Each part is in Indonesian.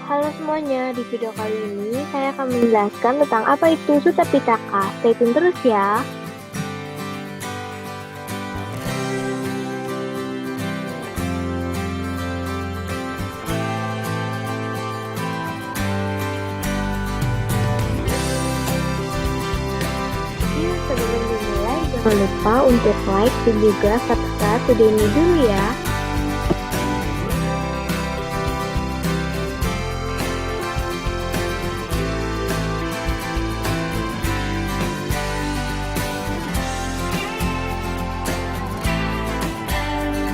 Halo semuanya, di video kali ini saya akan menjelaskan tentang apa itu Sutta Pitaka. Stay tune terus ya. Sebelum dimulai, jangan lupa untuk like dan juga subscribe video ini dulu ya.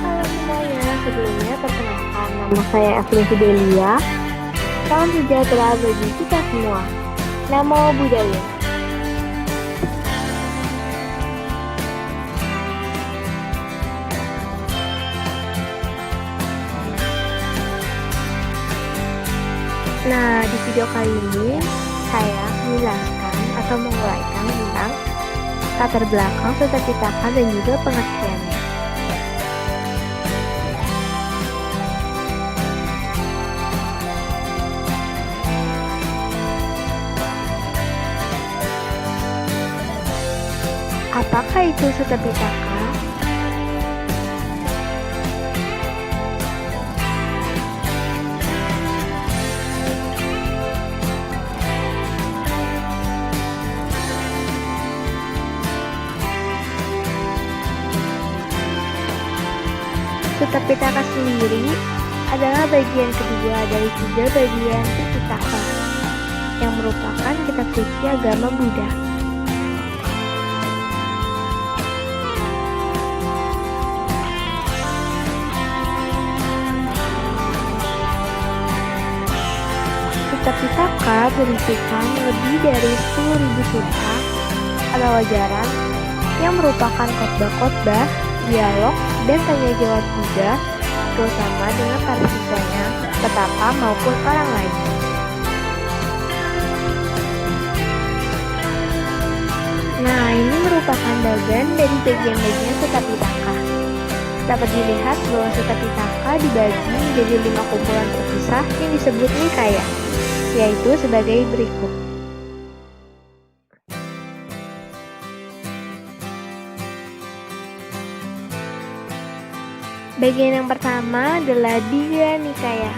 Halo semuanya, sebelumnya perkenalkan nama saya Evelyn Fidelia. Salam sejahtera bagi kita semua. Namo Buddhaya. Nah, di video kali ini saya menjelaskan atau menguraikan tentang latar belakang Sutta Pitaka dan juga pengertiannya. Apakah itu Sutta Pitaka? Sutta Pitaka sendiri adalah bagian kedua dari 3 bagian Tipitaka yang merupakan kitab suci agama Buddha. Sutta Pitaka berisikan lebih dari 10.000 sutta atau ajaran yang merupakan khotbah-khotbah, dialog, dan tanya jawab Buddha, terutama dengan para siswanya, petapa maupun orang lain. Nah, ini merupakan bagian dari bagian-bagian Sutta Pitaka. Dapat dilihat bahwa Sutta Pitaka dibagi menjadi 5 kumpulan terpisah yang disebut Nikaya, yaitu sebagai berikut. Bagian yang pertama adalah Digha Nikaya.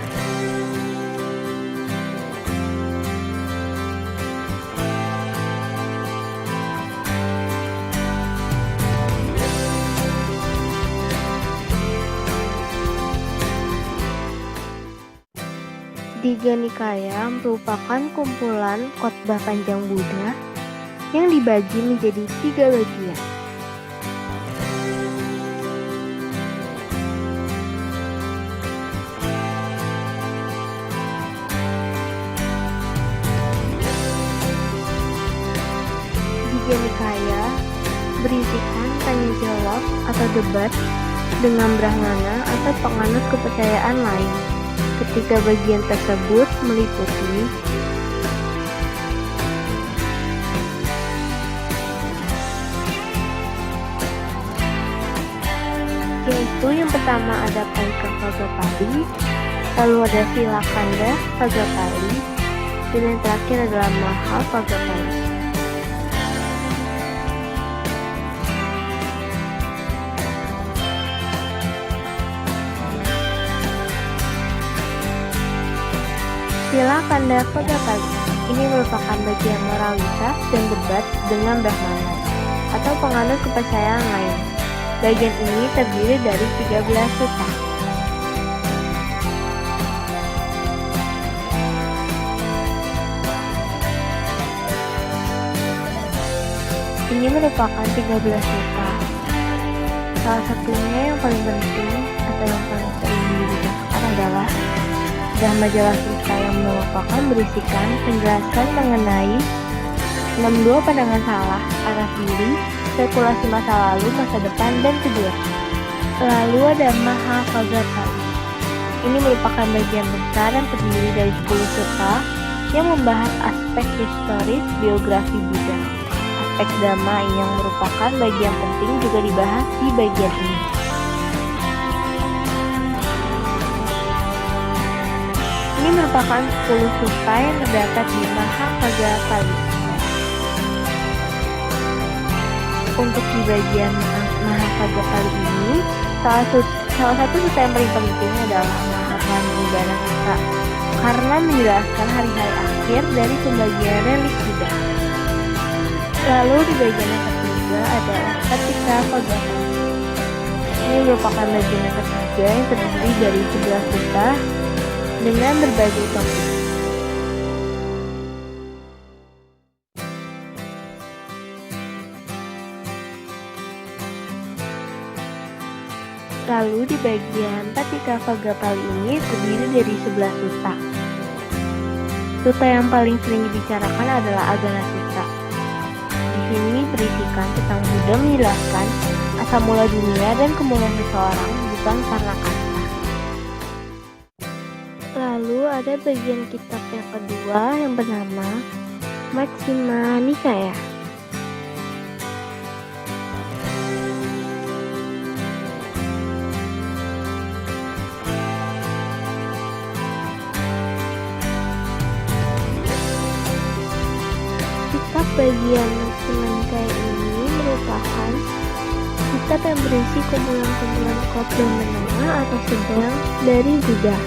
Digha Nikaya merupakan kumpulan khotbah panjang Buddha yang dibagi menjadi 3 bagian. Digha Nikaya berisikan tanya jawab atau debat dengan Brahmana atau penganut kepercayaan lain. Ketiga bagian tersebut meliputi yaitu yang pertama ada Paika Vagapali, lalu ada Silakanda Vagapali, dan yang terakhir adalah Maha Vagapali. Silakanda Vagapali ini merupakan bagian moralitas dan debat dengan Brahmana atau penganut kepercayaan lain. Bagian ini terdiri dari 13 sutta. Ini merupakan 13 sutta. Salah satunya yang paling penting atau yang paling sering dibicarakan adalah Dhamma Jala Sutta yang merupakan berisikan penjelasan mengenai 62 pandangan salah, arah diri, spekulasi masa lalu, masa depan, dan kedua. Lalu ada Maha Vagapali. Ini merupakan bagian besar yang terdiri dari 10 sutta yang membahas aspek historis biografi Buddha. Aspek Dhamma yang merupakan bagian penting juga dibahas di bagian ini. Ini merupakan 10 suta yang terdapat di Mahapaga Kali. Untuk di bagian Mahapaga Kali ini, salah satu suta yang paling penting adalah Mahapanidana Suta, karena menjelaskan hari-hari akhir dari pembagian relik Buddha. Lalu di bagian yang ketiga adalah Patika Paga Kali. Ini merupakan bagian yang ketiga yang terdiri dari 11 suta dengan berbagai topik. Lalu di bagian Patika Paga Kali ini terdiri dari 11 suta. Suta yang paling sering dibicarakan adalah Agana Suta. Di sini berisikan tentang Buddha menjelaskan asal mula dunia dan kemuliaan seseorang bukan karena kasta. Lalu ada bagian kitab yang kedua yang bernama Majjhima Nikaya. Kitab bagian Majjhima Nikaya ini merupakan kitab yang berisi kumpulan-kumpulan khotbah menengah atau sedang dari Buddha.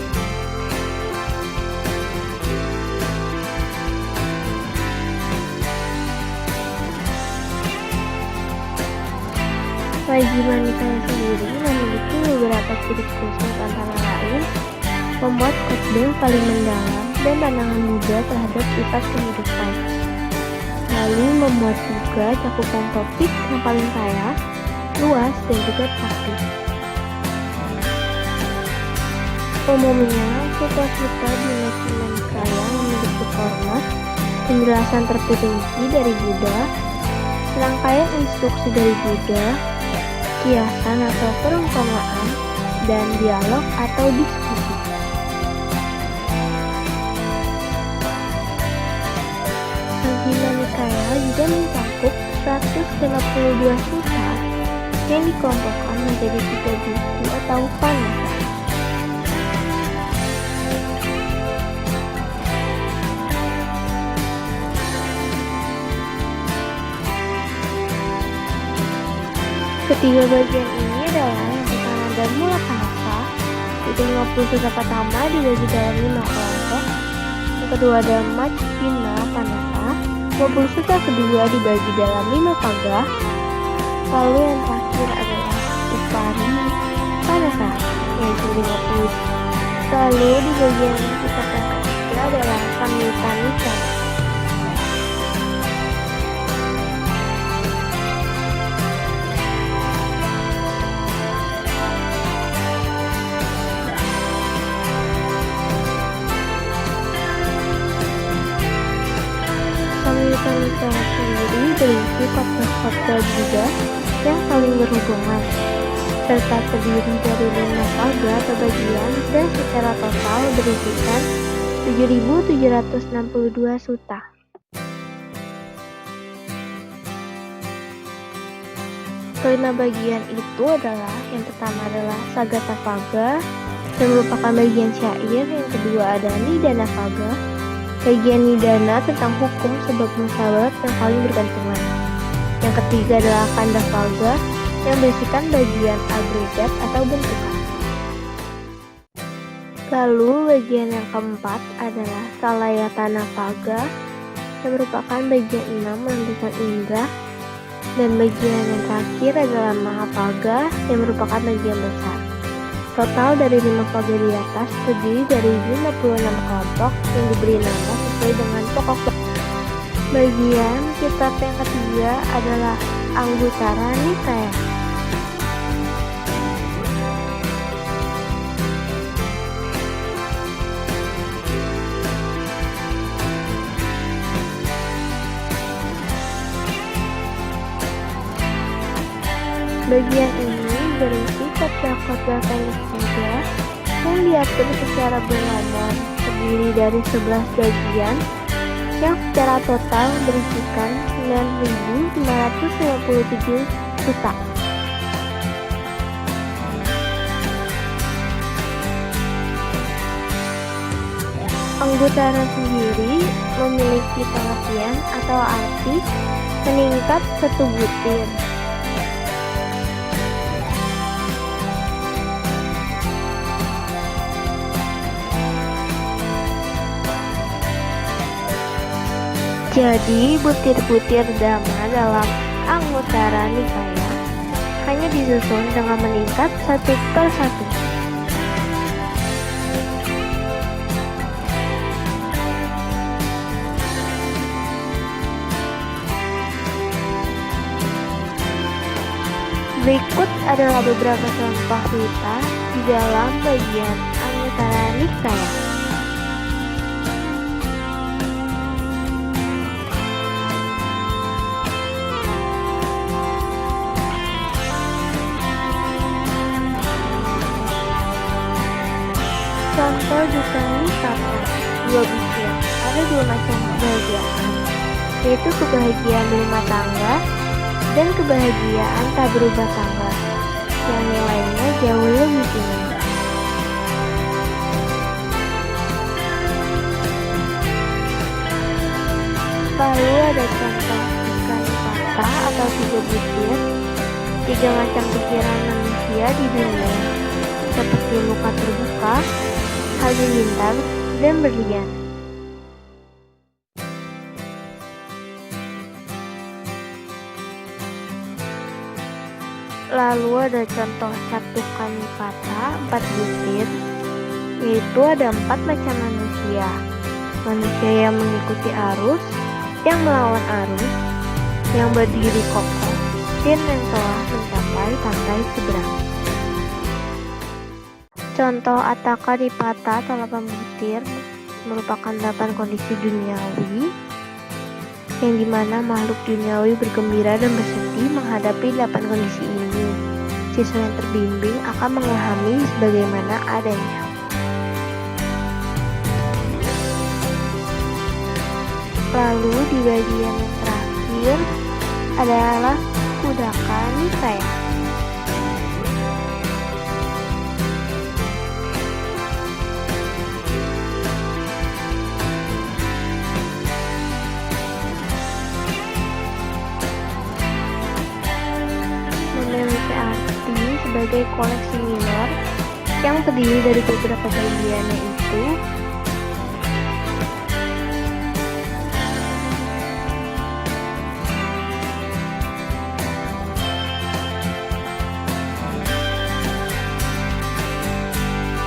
Majjhima Nikaya sendiri memiliki beberapa ciri khusus, antara lain membuat khotbah paling mendalam dan pandangan Buddha terhadap sifat kehidupan. Lalu membuat juga cakupan topik yang paling kaya, luas, dan juga praktis. Umumnya, suta-suta di Majjhima Nikaya memiliki format penjelasan terperinci dari Buddha, rangkaian instruksi dari Buddha, kiasan atau perumpamaan, dan dialog atau diskusi. Majjhima Nikaya juga mencakup 152 suta yang dikelompokkan menjadi 3 buku atau panasa. Ketiga bagian ini adalah yang pertama dan mula panasa, yaitu 50 suta pertama dibagi dalam 5 kelompok. Yang kedua ada Majjhima Panasa, 20 suta kedua dibagi dalam 5 paga. Lalu yang terakhir adalah Upari Panasa, yaitu 50. Lalu di bagian kitab yang ketiga adalah Samyutta Nikaya. Samyutta Nikaya sendiri berisi khotbah-khotbah Buddha yang saling berhubungan, serta terdiri dari 5 paga atau bagian dan secara total berisikan 7.762 suta. Kelima bagian itu adalah, yang pertama adalah Sagata Paga, yang merupakan bagian syair. Yang kedua ada Nidana Paga, bagian nidana tentang hukum sebab musawarah yang saling bergantungan. Yang ketiga adalah Kanda Paga, yang berisikan bagian agregat atau bentukan. Lalu bagian yang keempat adalah Salayatana Paga, yang merupakan bagian 6 menentukan indra. Dan bagian yang terakhir adalah Mahapaga, yang merupakan bagian besar. Total dari 5 paga di atas terdiri dari 56 kelompok yang diberi nama sesuai dengan pokok. Bagian kitab yang ketiga adalah Anguttara Nikaya. Bagian ini berisi khotbah-khotbah pendek juga yang diatur secara bernomor, terdiri dari 11 bagian yang secara total berisikan 9.557 suta. Anggutara sendiri memiliki pengertian atau arti meningkat satu butir. Jadi, butir-butir dhamma dalam Anguttara Nikaya hanya disusun dengan meningkat satu per satu. Berikut adalah beberapa contoh wita di dalam bagian Anguttara Nikaya. Contoh Dukkha Nipata, dua butir. Ada dua macam kebahagiaan, yaitu kebahagiaan berumah tangga dan kebahagiaan tak berumah tangga, yang nilainya jauh lebih tinggi. Lalu ada contoh Dukkha Nipata atau tiga butir, tiga macam pikiran manusia di dunia, seperti muka terbuka, halilintar, dan berlian. Lalu ada contoh Catukkha Nipata, empat butir, yaitu ada empat macam manusia. Manusia yang mengikuti arus, yang melawan arus, yang berdiri kokoh, dan yang telah mencapai pantai seberang. Contoh Attaka Nipata atau 8 butir merupakan 8 kondisi duniawi yang dimana makhluk duniawi bergembira dan bersedih menghadapi 8 kondisi ini. Siswa yang terbimbing akan memahami sebagaimana adanya. Lalu di bagian yang terakhir adalah Khuddaka Nikaya. Memiliki arti sebagai koleksi minor yang terdiri dari beberapa bagian, yaitu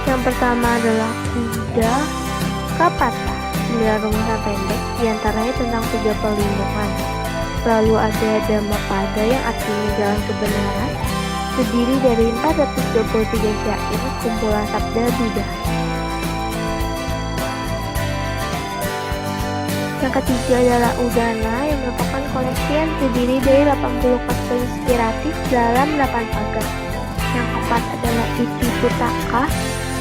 yang pertama adalah Khuddaka Pata, 9 rumusan pendek, diantaranya tentang 3 perlindungan. Lalu ada Dhammapada yang artinya jalan kebenaran, terdiri dari 423 syair kumpulan sabda Buddha. Yang ketiga adalah Udana yang merupakan koleksi yang terdiri dari 80 kata inspiratif dalam 8 pagar. Yang keempat adalah Itipitaka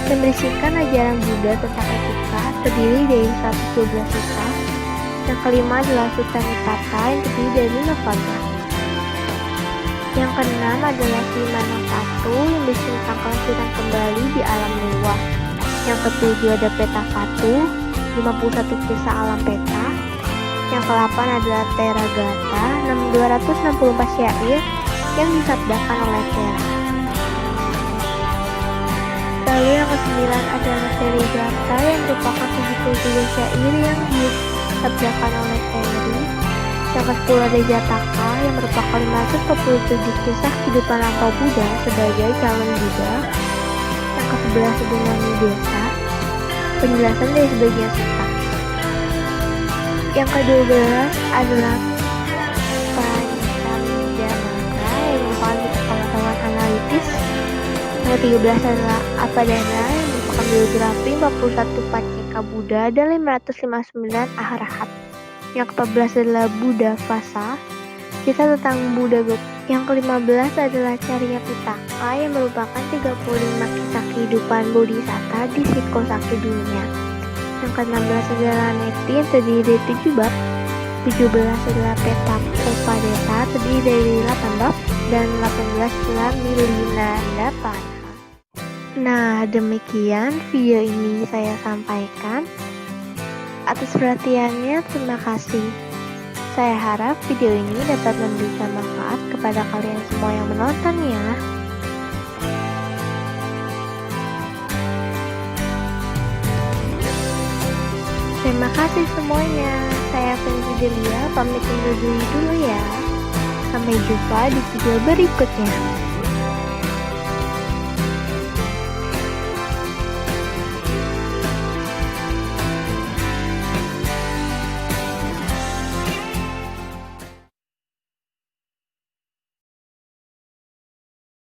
yang berisikan ajaran Buddha tentang etika, terdiri dari 112 sutta. Yang kelima adalah Sutta Nipata yang terdiri dari 5 pagar. Yang keenam adalah Simanakatu yang berisi tentang kelahiran kembali di alam dewa. Yang ketujuh ada Petapatu, 51 kisah alam peta. Yang ke-8 adalah Teragata, 264 syair yang disabdakan oleh Tera. Lalu yang ke-9 adalah Terigata yang merupakan 73 syair yang disabdakan oleh Teri. Yang ke-10 ada Jataka yang merupakan 547 kisah kehidupan lampau Buddha sebagai calon Buddha. Yang ke-11 adalah Nidesa, penjelasan dari sebagian sutta. Yang ke-12 adalah Pancamidamaka yang merupakan pengetahuan analitis. Yang ke-13 adalah Apadana yang merupakan biografi 41 Pacceka Buddha dan 559 Arahat. Yang ke-14 adalah Buddha Vasa, kisah tentang Buddha Gautama. Yang ke-15 adalah Carya Pitaka yang merupakan 35 kisah kehidupan Bodhisatta di Sikkosake dunia. Yang ke-16 adalah Neti yang terdiri dari 7 bab. 17 adalah Petakopadesa terdiri dari 8 bab. Dan 18 adalah Milinandapana. Nah, demikian video ini saya sampaikan. Atas perhatiannya, terima kasih. Saya harap video ini dapat memberikan manfaat kepada kalian semua yang menonton ya. Terima kasih semuanya. Saya Fenzi Delia, pamit undur diri dulu ya. Sampai jumpa di video berikutnya.